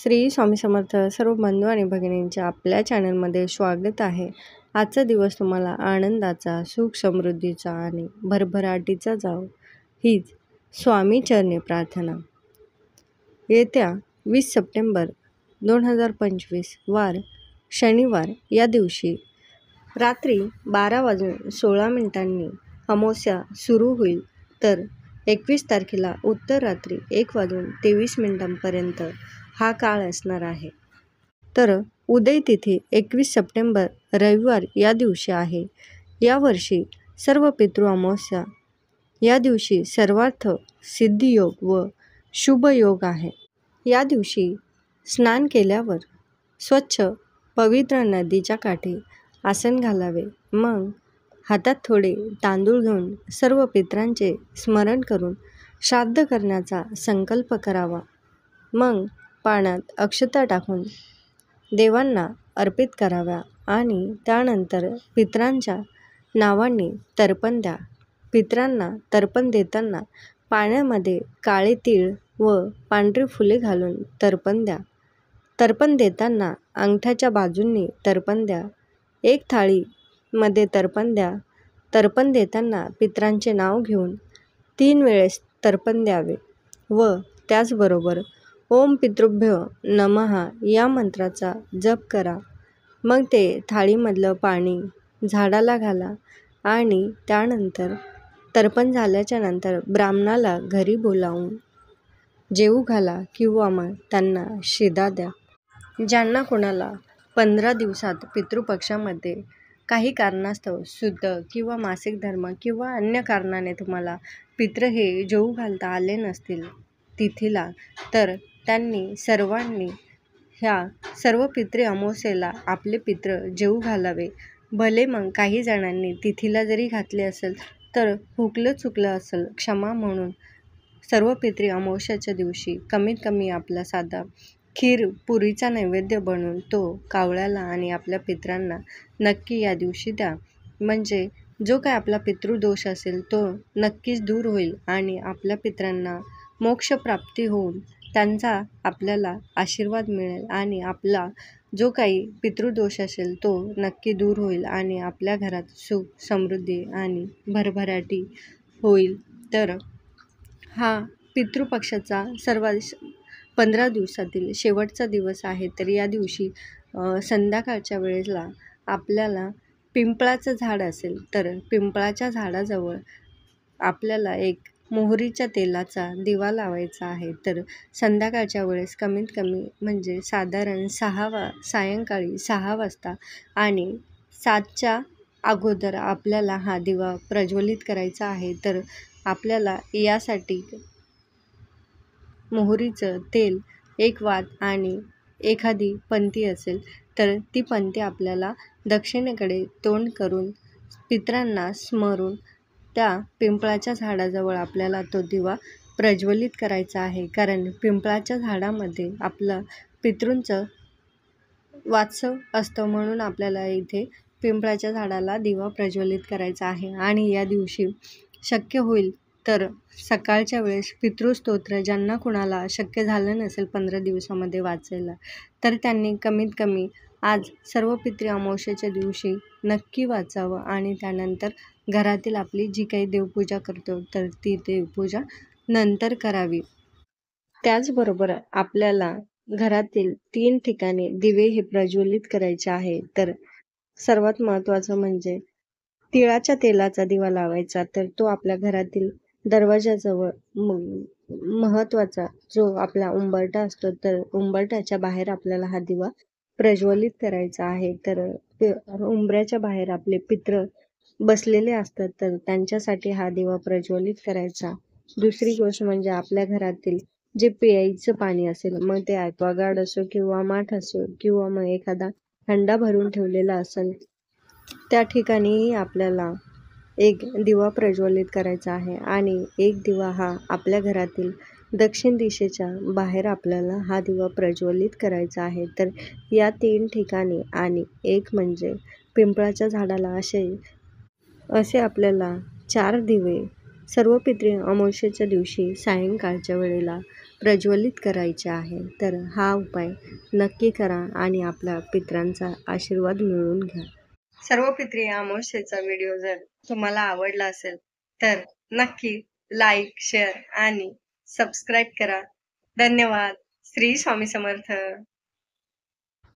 श्री स्वामी समर्थ. सर्व बंधू आणि भगिनींच्या आपल्या चॅनलमध्ये स्वागत आहे. आजचा दिवस तुम्हाला आनंदाचा, सुख समृद्धीचा आणि भरभराटीचा जावो हीच स्वामी चरणी प्रार्थना. येत्या 20 सप्टेंबर 2025 वार शनिवार या दिवशी रात्री 12:16 अमावस्या सुरू होईल, तर 21 तारखेला उत्तर रात्री 1:23 हा काळ असणार आहे. तर उदय तिथी 21 सप्टेंबर रविवार या दिवशी आहे. यावर्षी सर्व पितृ अमावस्या या दिवशी सर्वार्थ सिद्धियोग व शुभ योग आहे. या दिवशी स्नान केल्यावर स्वच्छ पवित्र नदीच्या काठी आसन घालावे. मग हातात थोडे तांदूळ घेऊन सर्व पितरांचे स्मरण करून श्राद्ध करण्याचा संकल्प करावा. मग पाण्यात अक्षता टाकून देवांना अर्पित कराव्या आणि त्यानंतर पितरांच्या नावांनी तर्पण द्या. पितरांना तर्पण देताना पाण्यामध्ये काळे तीळ व पांढरी फुले घालून तर्पण द्या. तर्पण देताना अंगठ्याच्या बाजूंनी तर्पण द्या. एक थाळीमध्ये तर्पण द्या. तर्पण देताना पितरांचे नाव घेऊन 3 वेळेस तर्पण द्यावे व त्याचबरोबर ओम पितृभ्यो नमः या मंत्राचा जप करा. मग ते थाळीमधलं पाणी झाडाला घाला आणि त्यानंतर तर्पण झाल्याच्या नंतर ब्राह्मणाला घरी बोलावून जेवू घाला किंवा मग त्यांना शिदा द्या. ज्यांना कोणाला 15 दिवसात पितृपक्षामध्ये काही कारणास्तव शुद्ध किंवा मासिक धर्म किंवा अन्य कारणाने तुम्हाला पितृ हे जेवू घालता आले नसतील तिथीला, तर त्यांनी सर्वांनी ह्या सर्व पितृ अमावस्येला आपले पितृ जेवू घालावे. भले मग काही जणांनी तिथीला जरी घातले असेल तर हुकलं चुकलं असेल क्षमा म्हणून सर्व पितृ अमावस्याच्या दिवशी कमीत कमी आपला साधा खीर पुरीचा नैवेद्य बनवून तो कावळ्याला आणि आपल्या पितरांना नक्की या दिवशी द्या. म्हणजे जो काय आपला पितृदोष असेल तो नक्कीच दूर होईल आणि आपल्या पितरांना मोक्षप्राप्ती होऊन त्यांचा आपल्याला आशीर्वाद मिळेल आणि आपला जो काही पितृदोष असेल तो नक्की दूर होईल आणि आपल्या घरात सुख समृद्धी आणि भरभराटी होईल. तर हा पितृपक्षाचा 15 दिवसातील शेवटचा दिवस आहे. तर या दिवशी संध्याकाळच्या वेळेला आपल्याला पिंपळाचं झाड असेल तर पिंपळाच्या झाडाजवळ आपल्याला एक मोहरीच्या तेलाचा दिवा लावायचा आहे. तर संध्याकाळच्या वेळेस कमीत कमी म्हणजे साधारण सायंकाळी 6 वाजता आणि 7च्या अगोदर आपल्याला हा दिवा प्रज्वलित करायचा आहे. तर आपल्याला यासाठी मोहरीचं तेल, एक वात आणि एखादी पंती असेल तर ती पंती आपल्याला दक्षिणेकडे तोंड करून पितरांना स्मरून त्या पिंपळाच्या झाडाजवळ आपल्याला तो दिवा प्रज्वलित करायचा आहे. कारण पिंपळाच्या झाडामध्ये आपलं पितृंचं वात्सव असतं म्हणून आपल्याला इथे पिंपळाच्या झाडाला दिवा प्रज्वलित करायचा आहे. आणि या दिवशी शक्य होईल तर सकाळच्या वेळेस पितृस्तोत्र ज्यांना कुणाला शक्य झालं नसेल 15 दिवसामध्ये वाचायला, तर त्यांनी कमीत कमी आज सर्व पितृ अमावस्येच्या दिवशी नक्की वाचावं आणि त्यानंतर घरातील आपली जी काही देवपूजा करतो तर ती देवपूजा नंतर करावी. त्याचबरोबर आपल्याला घरातील 3 ठिकाणी दिवे हे प्रज्वलित करायचे आहे. तर सर्वात महत्त्वाचं म्हणजे तिळाच्या तेलाचा दिवा लावायचा. तर तो आपल्या घरातील दरवाजाजवळ महत्त्वाचा जो आपला उंबरठा असतो तर उंबरठ्याच्या बाहेर आपल्याला हा दिवा प्रज्वलित करायचा आहे. तर उंबऱ्याच्या बाहेर आपले पितृ बसलेले असतात तर त्यांच्यासाठी हा दिवा प्रज्वलित करायचा. दुसरी गोष्ट म्हणजे आपल्या घरातील जे प्यायचं पाणी असेल, मग ते ॲक्वागार्ड असो किंवा माठ असो किंवा मग एखादा हंडा भरून ठेवलेला असेल, त्या ठिकाणीही आपल्याला एक दिवा प्रज्वलित करायचा आहे. आणि एक दिवा हा आपल्या घरातील दक्षिण दिशेच्या बाहेर आपल्याला हा दिवा प्रज्वलित करायचा आहे. तर या 3 ठिकाणी आणि एक म्हणजे पिंपळाच्या झाडाला असे आपल्याला 4 दिवे सर्व पितृ अमावस्येच्या दिवशी सायंकाळच्या वेळेला प्रज्वलित करायचे आहे. तर हा उपाय नक्की करा आणि आपल्या पितरांचा आशीर्वाद मिळवून घ्या. सर्व पितरी अमावस्येचा व्हिडिओ जर तुम्हाला आवडला असेल तर नक्की लाईक, शेअर आणि सबस्क्राईब करा. धन्यवाद. श्री स्वामी समर्थ.